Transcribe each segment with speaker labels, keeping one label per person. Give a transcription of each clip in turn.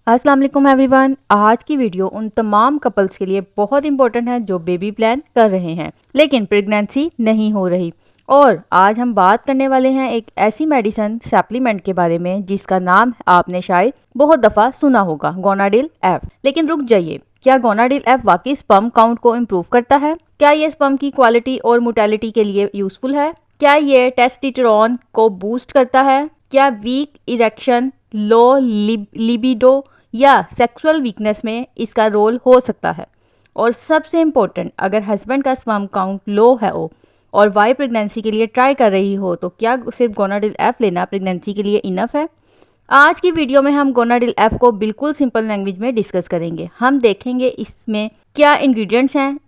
Speaker 1: अस्सलाम वालेकुम एवरीवन। आज की वीडियो उन तमाम कपल्स के लिए बहुत इंपॉर्टेंट है जो बेबी प्लान कर रहे हैं लेकिन प्रेगनेंसी नहीं हो रही। और आज हम बात करने वाले हैं एक ऐसी मेडिसिन सप्लीमेंट के बारे में जिसका नाम आपने शायद बहुत दफ़ा सुना होगा, गोनाडिल एफ। लेकिन रुक जाइए, क्या गोनाडिल एफ वाकई स्पर्म काउंट को इम्प्रूव करता है? क्या ये स्पर्म की क्वालिटी और मोटेलिटी के लिए यूजफुल है? क्या ये टेस्टोस्टेरोन को बूस्ट करता है? क्या वीक इरेक्शन, लो लिबिडो या सेक्सुअल वीकनेस में इसका रोल हो सकता है? और सबसे इम्पोर्टेंट, अगर हस्बैंड का स्पर्म काउंट लो है हो और वाई प्रेगनेंसी के लिए ट्राई कर रही हो तो क्या सिर्फ गोनाडिल एफ लेना प्रेगनेंसी के लिए इनफ है? आज की वीडियो में हम गोनाडिल एफ को बिल्कुल सिंपल लैंग्वेज में डिस्कस करेंगे। हम देखेंगे इसमें क्या इंग्रेडिएंट्स हैं,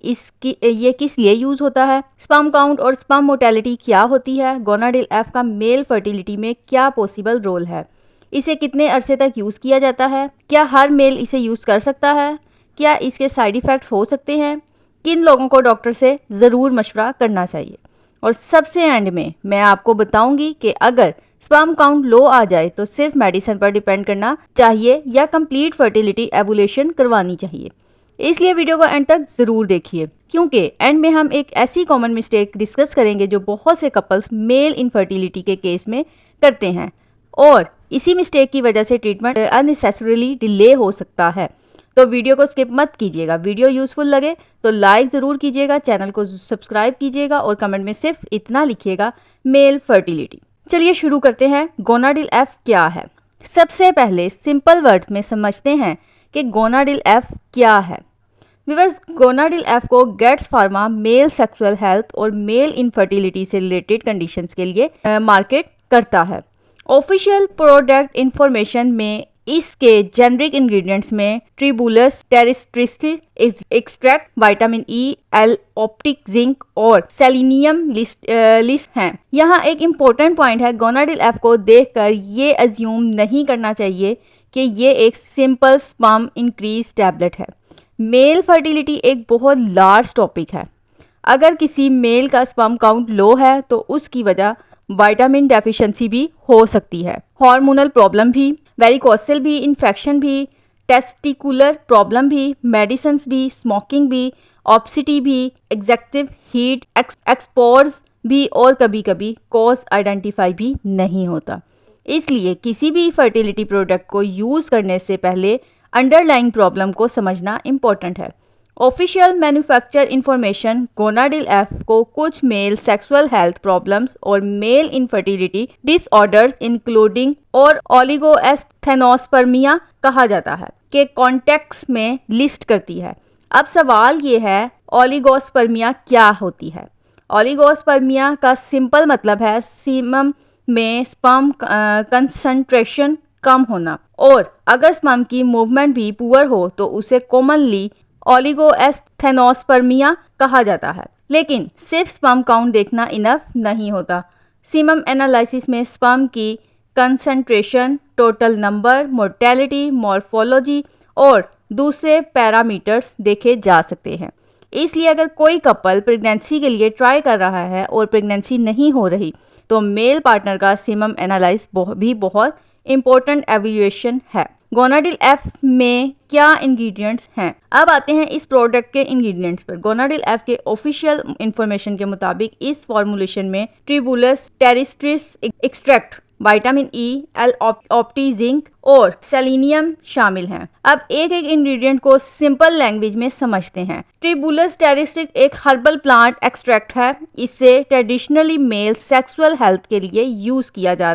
Speaker 1: ये किस लिए यूज होता है, स्पर्म काउंट और स्पर्म मोटेलिटी क्या होती है, गोनाडिल एफ का मेल फर्टिलिटी में क्या पॉसिबल रोल है, इसे कितने अरसे तक यूज़ किया जाता है, क्या हर मेल इसे यूज़ कर सकता है, क्या इसके साइड इफ़ेक्ट्स हो सकते हैं, किन लोगों को डॉक्टर से ज़रूर मशवरा करना चाहिए। और सबसे एंड में मैं आपको बताऊंगी कि अगर स्पर्म काउंट लो आ जाए तो सिर्फ मेडिसिन पर डिपेंड करना चाहिए या कंप्लीट फर्टिलिटी एवोल्यूशन करवानी चाहिए। इसलिए वीडियो को एंड तक ज़रूर देखिए क्योंकि एंड में हम एक ऐसी कॉमन मिस्टेक डिस्कस करेंगे जो बहुत से कपल्स मेल इनफर्टिलिटी के केस में करते हैं और इसी मिस्टेक की वजह से ट्रीटमेंट अननेसेसरीली डिले हो सकता है। तो वीडियो को स्किप मत कीजिएगा। वीडियो यूजफुल लगे तो लाइक ज़रूर कीजिएगा, चैनल को सब्सक्राइब कीजिएगा और कमेंट में सिर्फ इतना लिखिएगा, मेल फर्टिलिटी। चलिए शुरू करते हैं। गोनाडिल एफ क्या है? सबसे पहले सिंपल वर्ड्स में समझते हैं कि गोनाडिल एफ क्या है। व्यूअर्स, गोनाडिल एफ को Gates Pharma male sexual health और मेल इनफर्टिलिटी से रिलेटेड कंडीशंस के लिए मार्केट करता है। ऑफिशियल प्रोडक्ट इंफॉर्मेशन में इसके जेनरिक इंग्रेडिएंट्स में tribulus terrestris extract, vitamin E, L optic zinc और सेलेनियम लिस्ट हैं। यहाँ एक इम्पोर्टेंट पॉइंट है, गोनाडिल एफ को देखकर ये अज्यूम नहीं करना चाहिए कि ये एक सिंपल स्पर्म इंक्रीज टैबलेट है। मेल फर्टिलिटी एक बहुत लार्ज टॉपिक है। अगर किसी मेल का स्पर्म काउंट लो है तो उसकी वजह विटामिन डेफिशिएंसी भी हो सकती है, हार्मोनल प्रॉब्लम भी, वेरिकोसिल भी, इन्फेक्शन भी, टेस्टिकुलर प्रॉब्लम भी, मेडिसिन्स भी, स्मोकिंग भी, ऑब्सिटी भी, एग्जेक्टिव हीट एक्सपोर्स भी और कभी कभी कॉज आइडेंटिफाई भी नहीं होता। इसलिए किसी भी फर्टिलिटी प्रोडक्ट को यूज़ करने से पहले अंडरलाइंग प्रॉब्लम को समझना इम्पोर्टेंट है। ऑफिशियल मैन्युफैक्चर इंफॉर्मेशन गोनाडिल एफ को कुछ मेल सेक्सुअल हेल्थ प्रॉब्लम्स और मेल इनफर्टिलिटी डिसऑर्डर्स इंक्लूडिंग और ओलिगोएस्थेनोस्पर्मिया कहा जाता है के कॉन्टेक्स्ट में लिस्ट करती है। अब सवाल ये है, ओलिगोस्पर्मिया क्या होती है? ओलिगोस्पर्मिया का सिंपल मतलब है सीमम में स्पर्म कंसंट्रेशन कम होना, और अगर स्पर्म की मूवमेंट भी पुअर हो तो उसे कॉमनली ओलिगोएस्थेनोस्पर्मिया कहा जाता है। लेकिन सिर्फ स्पर्म काउंट देखना इनफ नहीं होता। सीमम एनालिसिस में स्पर्म की concentration, total number, mortality, morphology और दूसरे पैरामीटर्स देखे जा सकते हैं। इसलिए अगर कोई कपल प्रेगनेंसी के लिए ट्राई कर रहा है और प्रेगनेंसी नहीं हो रही तो मेल पार्टनर का सीमम एनालाइज भी बहुत इंपॉर्टेंट एवेल्यूएशन है। गोनाडिल एफ में क्या इंग्रेडिएंट्स हैं? अब आते हैं इस प्रोडक्ट के इंग्रेडिएंट्स पर। गोनाडिल एफ के ऑफिशियल इंफॉर्मेशन के मुताबिक इस फॉर्मुलेशन में tribulus terrestris extract, vitamin E, L opti zinc और सेलेनियम शामिल हैं। अब एक एक इंग्रेडिएंट को सिंपल लैंग्वेज में समझते हैं। ट्रिबुलस टेरिस्ट्रिस एक हर्बल प्लांट एक्सट्रैक्ट है। इसे ट्रेडिशनली मेल सेक्सुअल हेल्थ के लिए यूज किया जा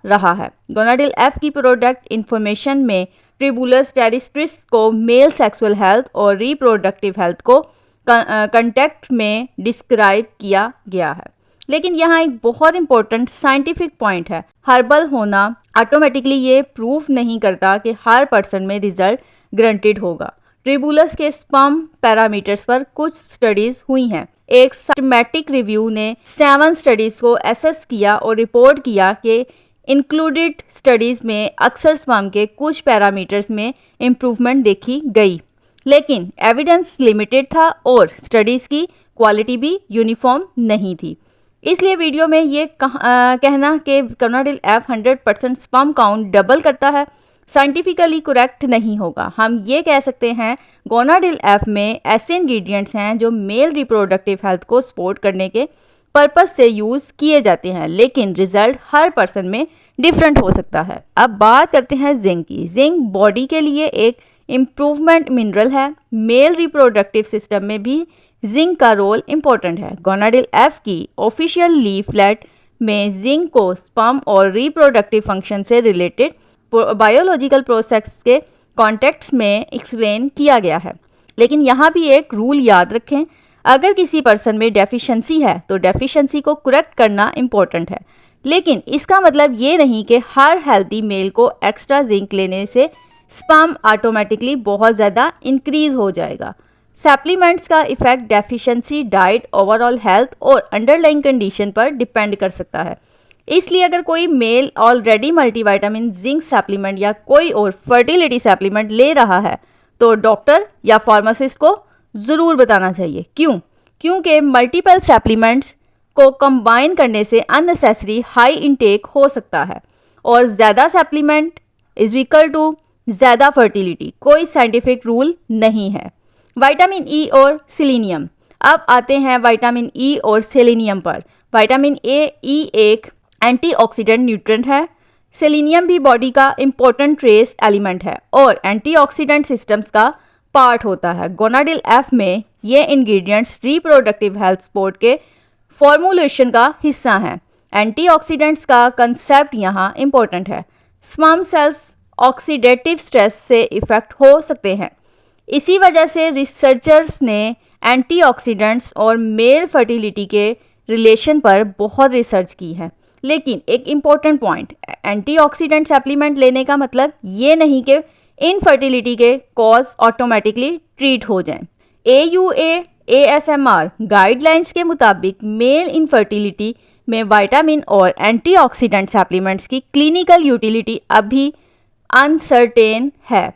Speaker 1: रहा है। गोनाडिल एफ की प्रोडक्ट इंफॉर्मेशन में ट्रिबुलस टेरिस्ट्रिस को मेल सेक्सुअल हेल्थ और रिप्रोडक्टिव हेल्थ को कंटेक्ट में डिस्क्राइब किया गया है। लेकिन यहाँ एक बहुत इंपॉर्टेंट साइंटिफिक पॉइंट है, हर्बल होना ऑटोमेटिकली ये प्रूफ नहीं करता कि हर पर्सन में रिजल्ट ग्रंटेड होगा। ट्रिबुलस के स्पर्म पैरामीटर्स पर कुछ स्टडीज हुई हैं। एक सिस्टमैटिक रिव्यू ने 7 स्टडीज को एसेस किया और रिपोर्ट किया कि इंक्लूडेड स्टडीज में अक्सर स्पर्म के कुछ पैरामीटर्स में इम्प्रूवमेंट देखी गई, लेकिन एविडेंस लिमिटेड था और स्टडीज़ की क्वालिटी भी यूनिफॉर्म नहीं थी। इसलिए वीडियो में ये कहना कि गोनाडिल एफ 100% स्पर्म काउंट डबल करता है साइंटिफिकली करेक्ट नहीं होगा। हम ये कह सकते हैं गोनाडिल एफ में ऐसे इंग्रेडिएंट्स हैं जो मेल रिप्रोडक्टिव हेल्थ को सपोर्ट करने के पर्पस से यूज़ किए जाते हैं, लेकिन रिजल्ट हर पर्सन में डिफरेंट हो सकता है। अब बात करते हैं जिंक की। जिंक बॉडी के लिए एक इम्प्रूवमेंट मिनरल है। मेल रिप्रोडक्टिव सिस्टम में भी जिंक का रोल इम्पोर्टेंट है। गोनाडिल एफ की ऑफिशियल लीफलेट में जिंक को स्पर्म और रिप्रोडक्टिव फंक्शन से रिलेटेड बायोलॉजिकल प्रोसेस के कॉन्टेक्स्ट में एक्सप्लेन किया गया है। लेकिन यहाँ भी एक रूल याद रखें, अगर किसी पर्सन में डेफिशिएंसी है तो डेफिशिएंसी को करेक्ट करना इम्पोर्टेंट है, लेकिन इसका मतलब ये नहीं कि हर हेल्दी मेल को एक्स्ट्रा जिंक लेने से स्पर्म ऑटोमेटिकली बहुत ज़्यादा इंक्रीज हो जाएगा। सप्लीमेंट्स का effect deficiency, diet, overall health और अंडरलाइंग कंडीशन पर डिपेंड कर सकता है। इसलिए अगर कोई male already multivitamin, zinc supplement या कोई और फर्टिलिटी सप्लीमेंट ले रहा है तो डॉक्टर या फार्मासिस्ट को ज़रूर बताना चाहिए। क्योंकि मल्टीपल सप्लीमेंट्स को कंबाइन करने से अननेसेसरी हाई इनटेक हो सकता है और ज़्यादा सप्लीमेंट इज इक्वल टू ज़्यादा फर्टिलिटी। कोई साइंटिफिक रूल नहीं है। विटामिन ई और सेलेनियम। अब आते हैं विटामिन ई और सेलेनियम पर। विटामिन ई एक एंटीऑक्सीडेंट न्यूट्रिएंट है। सेलेनियम भी बॉडी का इम्पोर्टेंट ट्रेस एलिमेंट है और एंटीऑक्सीडेंट सिस्टम्स का पार्ट होता है। गोनाडिल एफ में ये इंग्रेडिएंट्स रिप्रोडक्टिव हेल्थ सपोर्ट के फॉर्मुलेशन का हिस्सा हैं। एंटीऑक्सीडेंट्स का कंसेप्ट यहाँ इम्पोर्टेंट है। स्पर्म सेल्स ऑक्सीडेटिव स्ट्रेस से इफेक्ट हो सकते हैं। इसी वजह से रिसर्चर्स ने एंटीऑक्सीडेंट्स और मेल फर्टिलिटी के रिलेशन पर बहुत रिसर्च की है। लेकिन एक इम्पॉर्टेंट पॉइंट, एंटीऑक्सीडेंट सप्लीमेंट लेने का मतलब ये नहीं कि इनफर्टिलिटी के कॉज ऑटोमेटिकली ट्रीट हो जाएं। AUA ASMR गाइडलाइंस के मुताबिक मेल इनफर्टिलिटी में विटामिन और एंटीऑक्सीडेंट सप्लीमेंट्स की क्लिनिकल यूटिलिटी अभी अनसर्टेन है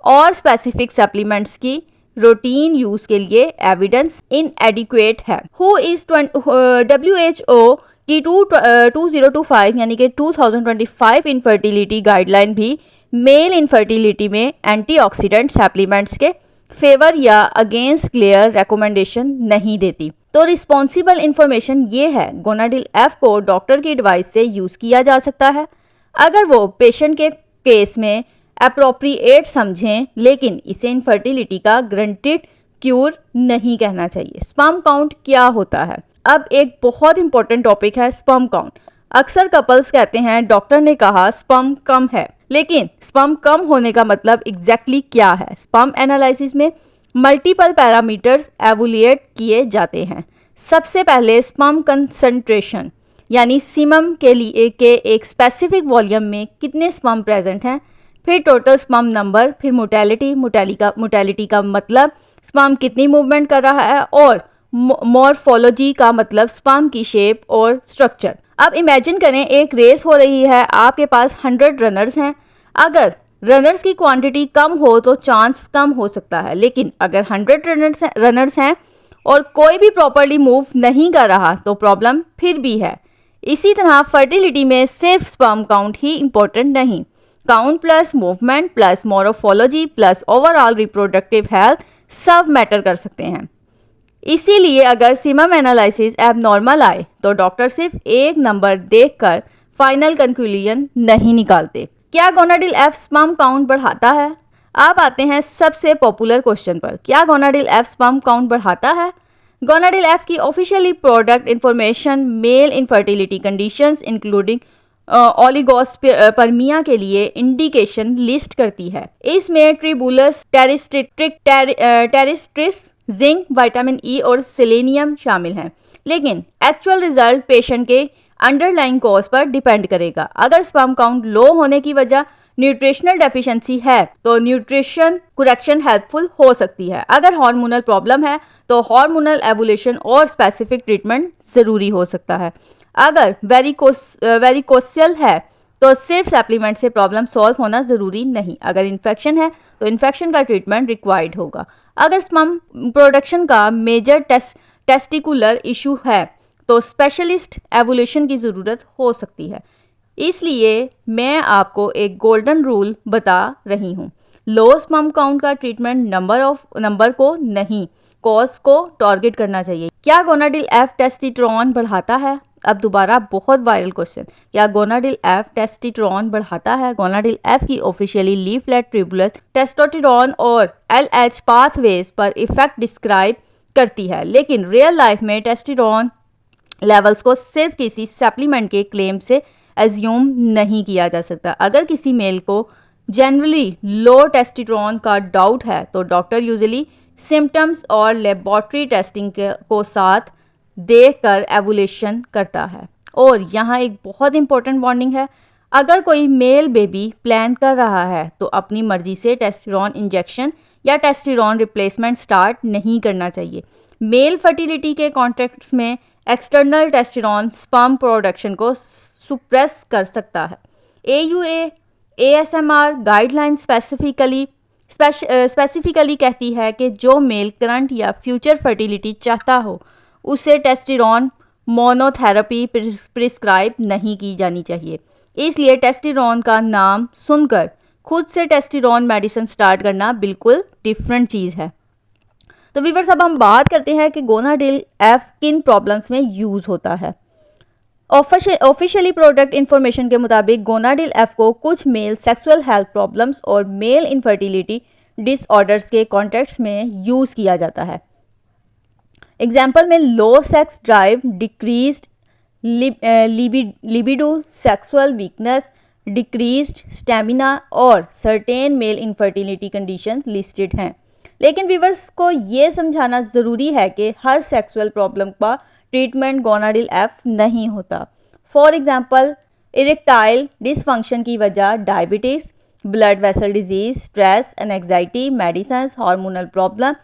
Speaker 1: और स्पेसिफिक सप्लीमेंट्स की रूटीन यूज के लिए एविडेंस इनएडिक्वेट है। WHO की 2025 यानी कि 2025 इनफर्टिलिटी गाइडलाइन भी मेल इनफर्टिलिटी में एंटीऑक्सीडेंट सप्लीमेंट्स के फेवर या अगेंस्ट क्लियर रिकमेंडेशन नहीं देती। तो रिस्पॉन्सिबल इंफॉर्मेशन ये है, गोनाडिल एफ को डॉक्टर की एडवाइस से यूज़ किया जा सकता है अगर वो पेशेंट के केस में अप्रोप्रिएट समझें, लेकिन इसे इनफर्टिलिटी का ग्रंटेड क्यूर नहीं कहना चाहिए। स्पर्म काउंट क्या होता है? अब एक बहुत इंपॉर्टेंट टॉपिक है स्पर्म काउंट। अक्सर कपल्स कहते हैं डॉक्टर ने कहा स्पर्म कम है, लेकिन स्पर्म कम होने का मतलब एग्जैक्टली क्या है? स्पर्म एनालिसिस में मल्टीपल पैरामीटर्स एवुलेट किए जाते हैं। सबसे पहले स्पर्म कंसंट्रेशन यानी सीमम के लिए के एक स्पेसिफिक वॉल्यूम में कितने स्पर्म प्रेजेंट हैं, फिर टोटल स्पर्म नंबर, फिर मोटेलिटी का मतलब स्पर्म कितनी मूवमेंट कर रहा है, और मॉर्फोलॉजी का मतलब स्पर्म की शेप और स्ट्रक्चर। अब इमेजिन करें एक रेस हो रही है, आपके पास 100 रनर्स हैं। अगर रनर्स की क्वांटिटी कम हो तो चांस कम हो सकता है, लेकिन अगर 100 रनर्स हैं और कोई भी प्रॉपरली मूव नहीं कर रहा तो प्रॉब्लम फिर भी है। इसी तरह फर्टिलिटी में सिर्फ स्पर्म काउंट ही इम्पोर्टेंट नहीं, count plus movement plus morphology plus overall reproductive health सब मैटर कर सकते हैं। इसीलिए अगर सीमम एनालिसिस एबनॉर्मल आए तो डॉक्टर सिर्फ एक नंबर देखकर फाइनल कंक्लूजन नहीं निकालते। क्या गोनाडिल एफ स्पर्म काउंट बढ़ाता है? अब आते हैं सबसे पॉपुलर क्वेश्चन पर, क्या गोनाडिल एफ स्पर्म काउंट बढ़ाता है? गोनाडिल एफ की officially product information male infertility conditions including oligospermia के लिए इंडिकेशन लिस्ट करती है। इसमें ट्रिबुलस टेरिस्ट्रिस, जिंक, विटामिन ई और सेलेनियम शामिल हैं, लेकिन एक्चुअल रिजल्ट पेशेंट के अंडरलाइंग कॉज पर डिपेंड करेगा। अगर स्पर्म काउंट लो होने की वजह न्यूट्रिशनल डेफिशिएंसी है तो न्यूट्रिशन करेक्शन हेल्पफुल हो सकती है। अगर हार्मोनल प्रॉब्लम है तो हार्मोनल एवोल्यूशन और स्पेसिफिक ट्रीटमेंट ज़रूरी हो सकता है। अगर वेरिकोसियल है तो सिर्फ सप्लीमेंट से प्रॉब्लम सॉल्व होना ज़रूरी नहीं। अगर इन्फेक्शन है तो इन्फेक्शन का ट्रीटमेंट रिक्वायर्ड होगा। अगर स्पर्म प्रोडक्शन का मेजर टेस्टिकुलर इशू है तो स्पेशलिस्ट एवोल्यूशन की ज़रूरत हो सकती है। इसलिए मैं आपको एक गोल्डन रूल बता रही हूँ। लो स्पर्म काउंट का ट्रीटमेंट नंबर को नहीं, कॉज को टारगेट करना चाहिए। क्या गोनाडिल एफ टेस्टोस्टेरोन बढ़ाता है? अब दोबारा बहुत वायरल क्वेश्चन, क्या गोनाडिल एफ टेस्टोस्टेरोन बढ़ाता है? गोनाडिल एफ की ऑफिशियली लीफलेट ट्रिब्यूलस टेस्टोस्टेरोन और एलएच पाथवेज पर इफेक्ट डिस्क्राइब करती है, लेकिन रियल लाइफ में टेस्टोस्टेरोन लेवल्स को सिर्फ किसी सप्लीमेंट के क्लेम से एज्यूम नहीं किया जा सकता। अगर किसी मेल को जनरली लो टेस्टोस्टेरोन का डाउट है तो डॉक्टर यूजुअली सिम्टम्स और लेबोरेटरी टेस्टिंग को साथ देखकर एवोल्यूशन करता है। और यहाँ एक बहुत इंपॉर्टेंट वार्निंग है, अगर कोई मेल बेबी प्लान कर रहा है तो अपनी मर्जी से टेस्टोस्टेरोन इंजेक्शन या टेस्टोस्टेरोन रिप्लेसमेंट स्टार्ट नहीं करना चाहिए। मेल फर्टिलिटी के कॉन्टेक्स्ट में एक्सटर्नल टेस्टोस्टेरोन स्पर्म प्रोडक्शन को सुप्रेस कर सकता है। AUA ASMR गाइडलाइन स्पेसिफिकली कहती है कि जो मेल करंट या फ्यूचर फर्टिलिटी चाहता हो उसे टेस्टोस्टेरोन मोनोथेरेपी प्रिस्क्राइब नहीं की जानी चाहिए। इसलिए टेस्टोस्टेरोन का नाम सुनकर खुद से टेस्टोस्टेरोन मेडिसिन स्टार्ट करना बिल्कुल डिफरेंट चीज़ है। तो व्यूअर्स, अब हम बात करते हैं कि गोनाडिल एफ किन प्रॉब्लम्स में यूज़ होता है। ऑफिशियली प्रोडक्ट इंफॉर्मेशन के मुताबिक गोनाडिल एफ को कुछ मेल सेक्सुअल हेल्थ प्रॉब्लम्स और मेल इनफर्टिलिटी डिसऑर्डर्स के कॉन्टेक्स्ट में यूज़ किया जाता है। एग्जाम्पल में low sex drive, decreased libido, sexual weakness, decreased stamina और certain male infertility condition listed हैं। लेकिन व्यूअर्स को ये समझाना ज़रूरी है कि हर सेक्सुअल प्रॉब्लम का ट्रीटमेंट गोनाडिल एफ नहीं होता। फॉर एग्जांपल, इरेक्टाइल डिसफंक्शन की वजह diabetes, blood vessel disease, stress and anxiety medicine, hormonal problem,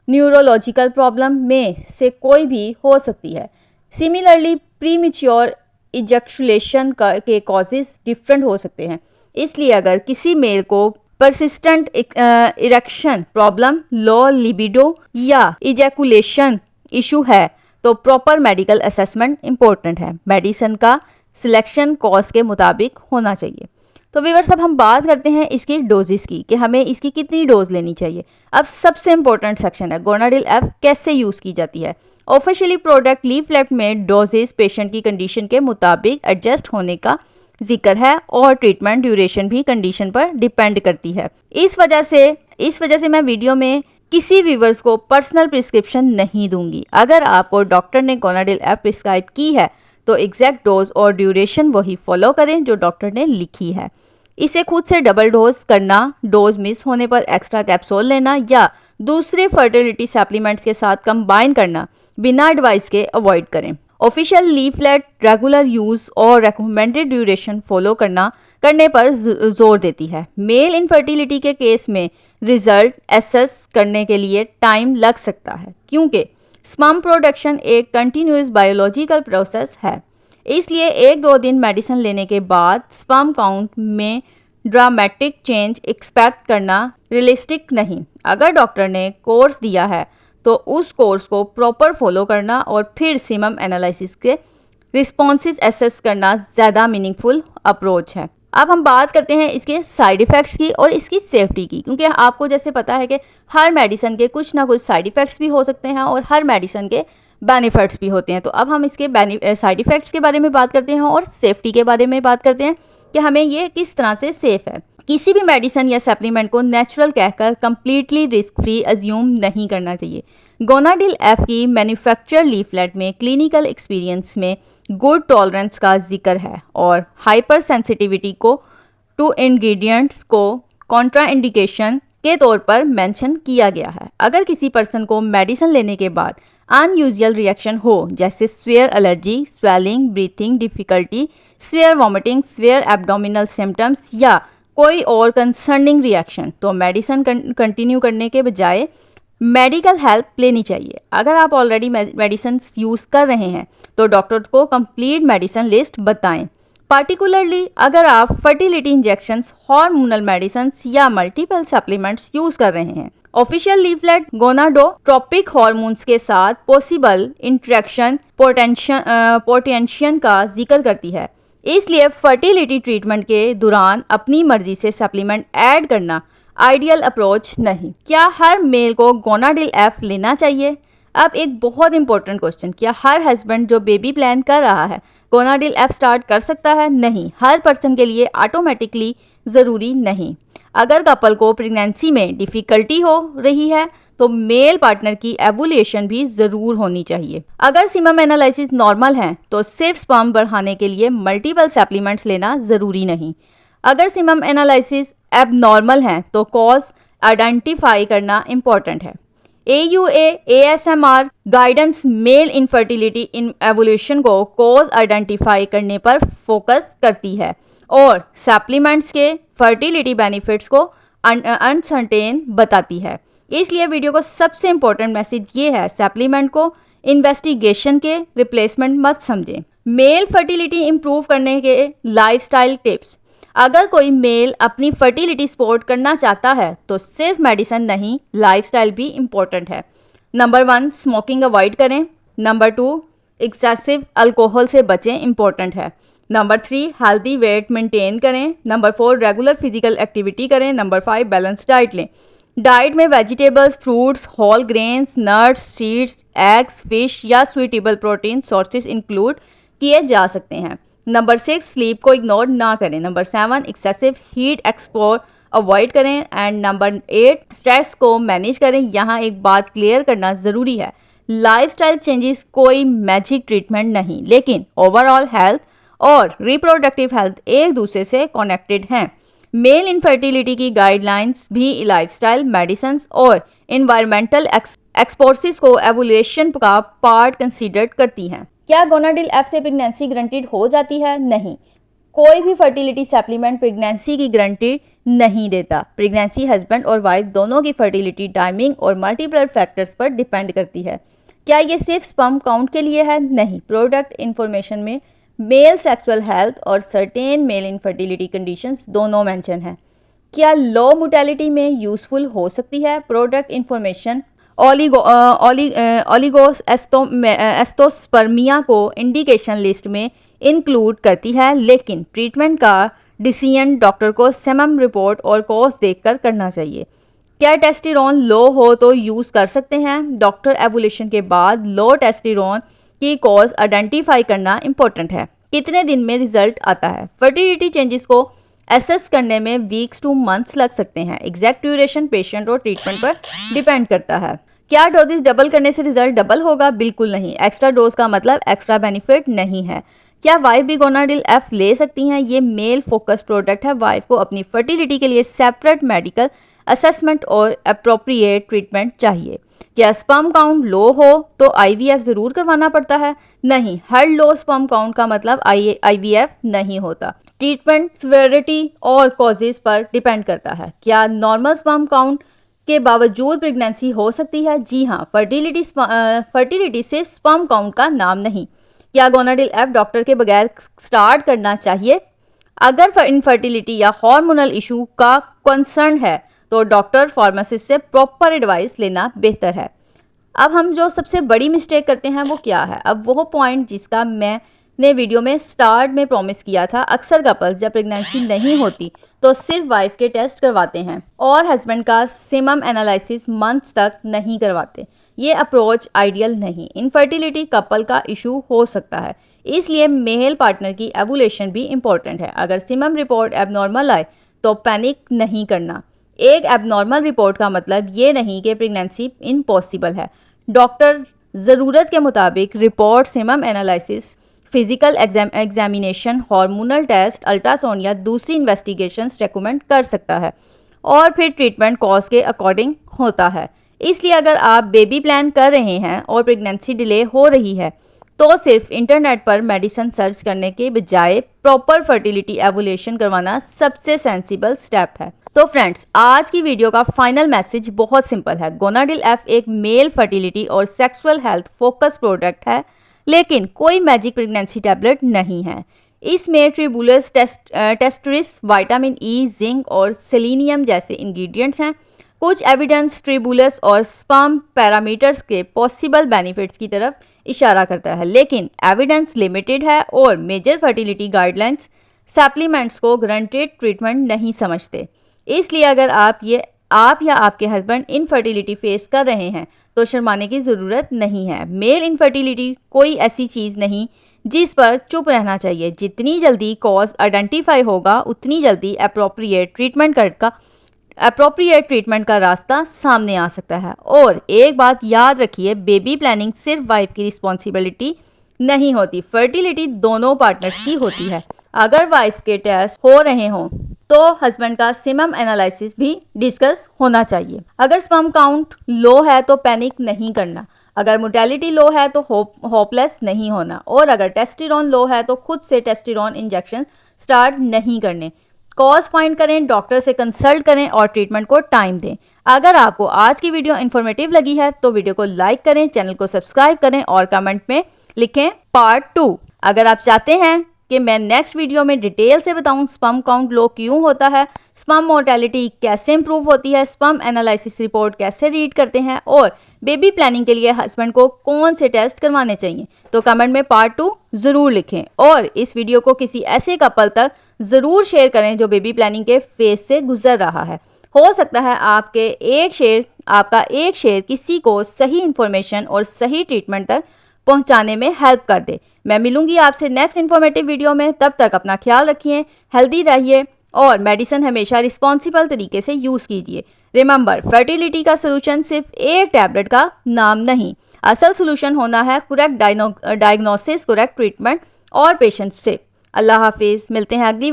Speaker 1: neurological problem में से कोई भी हो सकती है। सिमिलरली प्रीमेच्योर इजैक्यूलेशन के कॉजेज डिफरेंट हो सकते हैं। इसलिए अगर किसी मेल को persistent erection problem, low libido या इजैक्यूलेशन इशू है तो प्रॉपर मेडिकल असेसमेंट इंपॉर्टेंट है। मेडिसिन का सिलेक्शन कॉज के मुताबिक होना चाहिए। तो व्यूअर्स, अब हम बात करते हैं इसकी डोजेस की कि हमें इसकी कितनी डोज लेनी चाहिए। अब सबसे इंपॉर्टेंट सेक्शन है गोनाडिल एफ कैसे यूज़ की जाती है। ऑफिशियली प्रोडक्ट लीफलेट में डोजेस पेशेंट की कंडीशन के मुताबिक एडजस्ट होने का जिक्र है और ट्रीटमेंट ड्यूरेशन भी कंडीशन पर डिपेंड करती है। इस वजह से मैं वीडियो में किसी व्यूवर्स को पर्सनल प्रिस्क्रिप्शन नहीं दूंगी। अगर आपको डॉक्टर ने गोनाडिल एफ प्रिस्क्राइब की है तो एग्जैक्ट डोज और ड्यूरेशन वही फॉलो करें जो डॉक्टर ने लिखी है। इसे खुद से डबल डोज करना, डोज मिस होने पर एक्स्ट्रा कैप्सूल लेना या दूसरे फर्टिलिटी सप्लीमेंट्स के साथ कंबाइन करना बिना एडवाइस के अवॉइड करें। ऑफिशियल लीफलेट रेगुलर यूज़ और रेकमेंडेड ड्यूरेशन फॉलो करने पर जोर देती है। मेल इनफर्टिलिटी के केस में रिजल्ट एसेस करने के लिए टाइम लग सकता है क्योंकि स्पर्म प्रोडक्शन एक कंटिन्यूअस बायोलॉजिकल प्रोसेस है। इसलिए 1-2 दिन मेडिसिन लेने के बाद स्पर्म काउंट में ड्रामेटिक चेंज एक्सपेक्ट करना रियलिस्टिक नहीं। अगर डॉक्टर ने कोर्स दिया है तो उस कोर्स को प्रॉपर फॉलो करना और फिर सीमम एनालिसिस के रिस्पॉन्सेस एसेस करना ज़्यादा मीनिंगफुल अप्रोच है। अब हम बात करते हैं इसके साइड इफ़ेक्ट्स की और इसकी सेफ्टी की, क्योंकि आपको जैसे पता है कि हर मेडिसिन के कुछ ना कुछ साइड इफ़ेक्ट्स भी हो सकते हैं और हर मेडिसिन के बेनिफिट्स भी होते हैं। तो अब हम इसके साइड इफ़ेक्ट्स के बारे में बात करते हैं और सेफ्टी के बारे में बात करते हैं कि हमें ये किस तरह से सेफ़ है। किसी भी मेडिसिन या सप्लीमेंट को नेचुरल कहकर कम्प्लीटली रिस्क फ्री अज्यूम नहीं करना चाहिए। गोनाडिल एफ की मैन्युफैक्चर लीफलेट में क्लिनिकल एक्सपीरियंस में गुड टॉलरेंस का जिक्र है और हाइपर सेंसिटिविटी को टू इंग्रेडिएंट्स को कॉन्ट्राइंडिकेशन के तौर पर मेंशन किया गया है। अगर किसी पर्सन को मेडिसिन लेने के बाद अनयूजुअल रिएक्शन हो, जैसे swear allergy, swelling, breathing difficulty, swear vomiting, swear abdominal symptoms या कोई और कंसर्निंग रिएक्शन, तो मेडिसिन कंटिन्यू करने के बजाय मेडिकल हेल्प लेनी चाहिए। अगर आप ऑलरेडी मेडिसिन यूज़ कर रहे हैं तो डॉक्टर को कंप्लीट मेडिसिन लिस्ट बताएं। पार्टिकुलरली अगर आप फर्टिलिटी इंजेक्शंस, हार्मोनल मेडिसिन या मल्टीपल सप्लीमेंट्स यूज़ कर रहे हैं। ऑफिशियल लीफलेट गोनाडोट्रोपिक हार्मोन्स के साथ पॉसिबल इंटरेक्शन पोटेंशियल का जिक्र करती है। इसलिए फर्टिलिटी ट्रीटमेंट के दौरान अपनी मर्जी से सप्लीमेंट ऐड करना आइडियल अप्रोच नहीं। क्या हर मेल को गोनाडिल एफ लेना चाहिए? अब एक बहुत इंपॉर्टेंट क्वेश्चन, क्या हर हस्बैंड जो बेबी प्लान कर रहा है गोनाडिल एफ स्टार्ट कर सकता है? नहीं, हर पर्सन के लिए ऑटोमेटिकली ज़रूरी नहीं। अगर कपल को प्रेगनेंसी में डिफ़िकल्टी हो रही है तो मेल पार्टनर की एवुलेशन भी ज़रूर होनी चाहिए। अगर सीमम एनालिसिस नॉर्मल है तो सिर्फ स्पर्म बढ़ाने के लिए मल्टीपल सप्लीमेंट्स लेना ज़रूरी नहीं। अगर सीमम एनालिसिस एबनॉर्मल है तो कॉज आइडेंटिफाई करना इम्पॉर्टेंट है। AUA ASMR guidance male infertility इन एवोल्यूशन को कॉज आइडेंटिफाई करने पर फोकस करती है और सप्लीमेंट्स के फर्टिलिटी बेनिफिट्स को अनसर्टेन बताती है। इसलिए वीडियो को सबसे इम्पोर्टेंट मैसेज ये है, सप्लीमेंट को इन्वेस्टिगेशन के रिप्लेसमेंट मत समझें। मेल फर्टिलिटी इंप्रूव करने के लाइफस्टाइल टिप्स। अगर कोई मेल अपनी फर्टिलिटी सपोर्ट करना चाहता है तो सिर्फ मेडिसिन नहीं, लाइफस्टाइल भी इम्पोर्टेंट है। नंबर 1, स्मोकिंग अवॉइड करें। नंबर 2, एक्सेसिव अल्कोहल से बचें, इम्पोर्टेंट है। नंबर 3, हेल्दी वेट मेंटेन करें। नंबर 4, रेगुलर फिजिकल एक्टिविटी करें। नंबर 5, बैलेंस डाइट लें। डाइट में vegetables, fruits, whole grains, nuts, seeds, eggs, fish या स्वीटेबल प्रोटीन सोर्सेज इंक्लूड किए जा सकते हैं। नंबर 6, स्लीप को इग्नोर ना करें। नंबर 7, एक्सेसिव हीट एक्सपोर अवॉइड करें। एंड नंबर 8, स्ट्रेस को मैनेज करें। यहाँ एक बात क्लियर करना ज़रूरी है, लाइफस्टाइल चेंजेस कोई मैजिक ट्रीटमेंट नहीं, लेकिन ओवरऑल हेल्थ और रिप्रोडक्टिव हेल्थ एक दूसरे से कनेक्टेड हैं। मेल इनफर्टिलिटी की गाइडलाइंस भी लाइफस्टाइल, मेडिसिन और इन्वायरमेंटल एक्सपोर्सिस को एवोल्यूशन का पार्ट कंसीडर करती हैं। क्या गोनाडिल एफ से प्रेगनेंसी गारंटीड हो जाती है? नहीं, कोई भी फर्टिलिटी सप्लीमेंट प्रेगनेंसी की गारंटी नहीं देता। प्रेगनेंसी हस्बैंड और वाइफ दोनों की फर्टिलिटी टाइमिंग और मल्टीपल फैक्टर्स पर डिपेंड करती है। क्या ये सिर्फ स्पर्म काउंट के लिए है? नहीं, प्रोडक्ट इन्फॉर्मेशन में मेल सेक्सुअल हेल्थ और सर्टेन मेल इनफर्टिलिटी कंडीशंस दोनों मेंशन है। क्या लो मोर्टेलिटी में यूज़फुल हो सकती है? प्रोडक्ट इन्फॉर्मेशन ओलिगोएस्टोस्पर्मिया को इंडिकेशन लिस्ट में इंक्लूड करती है, लेकिन ट्रीटमेंट का डिसीजन डॉक्टर को सेमम रिपोर्ट और कॉज देखकर करना चाहिए। क्या टेस्टोस्टेरोन लो हो तो यूज़ कर सकते हैं? डॉक्टर एवोल्यूशन के बाद लो टेस्टोस्टेरोन की कॉज आइडेंटिफाई करना इम्पोर्टेंट है। कितने दिन में रिजल्ट आता है? फर्टिलिटी चेंजेस को एसेस करने में वीक्स टू मंथ्स लग सकते हैं। एग्जैक्ट ड्यूरेशन पेशेंट और ट्रीटमेंट पर डिपेंड करता है। क्या डोजेस डबल करने से रिजल्ट डबल होगा? बिल्कुल नहीं। एक्स्ट्रा डोज का मतलब एक्स्ट्रा बेनिफिट नहीं है। क्या वाइफ भी गोनाडिल एफ ले सकती हैं? ये मेल फोकस प्रोडक्ट है। वाइफ को अपनी फर्टिलिटी के लिए सेपरेट मेडिकल असेसमेंट और अप्रोप्रिएट ट्रीटमेंट चाहिए। क्या स्पर्म काउंट लो हो तो IVF ज़रूर करवाना पड़ता है? नहीं, हर लो स्पर्म काउंट का मतलब IVF नहीं होता। ट्रीटमेंट सिवियरिटी और कॉजेज पर डिपेंड करता है। क्या नॉर्मल स्पर्म काउंट के बावजूद प्रेगनेंसी हो सकती है? जी हाँ, फर्टिलिटी से स्पर्म काउंट का नाम नहीं। क्या गोनाडिल एफ डॉक्टर के बगैर स्टार्ट करना चाहिए? अगर इनफर्टिलिटी या हार्मोनल इशू का कंसर्न है तो डॉक्टर फार्मासिस्ट से प्रॉपर एडवाइस लेना बेहतर है। अब हम जो सबसे बड़ी मिस्टेक करते हैं वो क्या है? अब वो पॉइंट जिसका मैंने वीडियो में स्टार्ट में प्रॉमिस किया था, अक्सर कपल्स जब प्रेगनेंसी नहीं होती तो सिर्फ वाइफ के टेस्ट करवाते हैं और हस्बैंड का सीमम एनालिसिस मंथ्स तक नहीं करवाते। ये अप्रोच आइडियल नहीं। इनफर्टिलिटी कपल का इशू हो सकता है, इसलिए मेल पार्टनर की एवोल्यूशन भी इम्पोर्टेंट है। अगर सीमम रिपोर्ट एबनॉर्मल आए तो पैनिक नहीं करना। एक एबनॉर्मल रिपोर्ट का मतलब ये नहीं कि प्रेगनेंसी इम्पॉसिबल है। डॉक्टर ज़रूरत के मुताबिक report, semen analysis, physical examination, hormonal test, ultrasound या दूसरी इन्वेस्टिगेशंस रेकमेंड कर सकता है और फिर ट्रीटमेंट कॉज के अकॉर्डिंग होता है। इसलिए अगर आप बेबी प्लान कर रहे हैं और प्रेगनेंसी डिले हो रही है तो सिर्फ इंटरनेट पर मेडिसिन सर्च करने के बजाय प्रॉपर फर्टिलिटी एवोल्यूशन करवाना सबसे सेंसिबल स्टेप है। तो फ्रेंड्स, आज की वीडियो का फाइनल मैसेज बहुत सिंपल है। गोनाडिल एफ एक मेल फर्टिलिटी और सेक्सुअल हेल्थ फोकस प्रोडक्ट है, लेकिन कोई मैजिक प्रेगनेंसी टैबलेट नहीं है। इसमें ट्रिबुलस टेस्टरिस, विटामिन ई, जिंक और सेलेनियम जैसे इंग्रेडिएंट्स हैं। कुछ एविडेंस ट्रिबुलस और स्पर्म पैरामीटर्स के पॉसिबल बेनिफिट्स की तरफ इशारा करता है, लेकिन एविडेंस लिमिटेड है और मेजर फर्टिलिटी गाइडलाइंस सप्लीमेंट्स को गारंटेड ट्रीटमेंट नहीं समझते। इसलिए अगर आप या आपके हस्बैंड इनफर्टिलिटी फेस कर रहे हैं तो शर्माने की ज़रूरत नहीं है। मेल इनफर्टिलिटी कोई ऐसी चीज़ नहीं जिस पर चुप रहना चाहिए। जितनी जल्दी कॉज आइडेंटिफाई होगा उतनी जल्दी अप्रोप्रिएट ट्रीटमेंट का रास्ता सामने आ सकता है। और एक बात याद रखिए, बेबी प्लानिंग सिर्फ वाइफ की रिस्पॉन्सिबिलिटी नहीं होती, फर्टिलिटी दोनों पार्टनर्स की होती है। अगर वाइफ के टेस्ट हो रहे हों तो हस्बैंड का सीमम एनालिसिस भी डिस्कस होना चाहिए। अगर स्पर्म काउंट लो है तो पैनिक नहीं करना, अगर मोर्टेलिटी लो है तो होपलेस नहीं होना, और अगर टेस्टोस्टेरोन लो है तो खुद से टेस्टोस्टेरोन इंजेक्शन स्टार्ट नहीं करने। कॉज फाइंड करें, डॉक्टर से कंसल्ट करें और ट्रीटमेंट को टाइम दें। अगर आपको आज की वीडियो इन्फॉर्मेटिव लगी है तो वीडियो को लाइक करें, चैनल को सब्सक्राइब करें और कमेंट में लिखें पार्ट 2। अगर आप चाहते हैं कि मैं नेक्स्ट वीडियो में डिटेल से बताऊं स्पर्म काउंट लो क्यों होता है, स्पर्म मोर्टेलिटी कैसे इंप्रूव होती है, स्पर्म एनालिसिस रिपोर्ट कैसे रीड करते हैं और बेबी प्लानिंग के लिए हस्बैंड को कौन से टेस्ट करवाने चाहिए, तो कमेंट में पार्ट 2 ज़रूर लिखें और इस वीडियो को किसी ऐसे कपल तक ज़रूर शेयर करें जो बेबी प्लानिंग के फेज से गुजर रहा है। हो सकता है आपका एक शेयर किसी को सही इन्फॉर्मेशन और सही ट्रीटमेंट तक पहुंचाने में हेल्प कर दे। मैं मिलूंगी आपसे नेक्स्ट इन्फॉर्मेटिव वीडियो में। तब तक अपना ख्याल रखिए, हेल्दी रहिए और मेडिसिन हमेशा रिस्पॉन्सिबल तरीके से यूज़ कीजिए। रिमेंबर, फर्टिलिटी का सोल्यूशन सिर्फ एक टैबलेट का नाम नहीं, असल सोल्यूशन होना है करेक्ट डायग्नोसिस, करेक्ट ट्रीटमेंट और पेशेंस से। अल्लाह हाफिज़, मिलते हैं अगली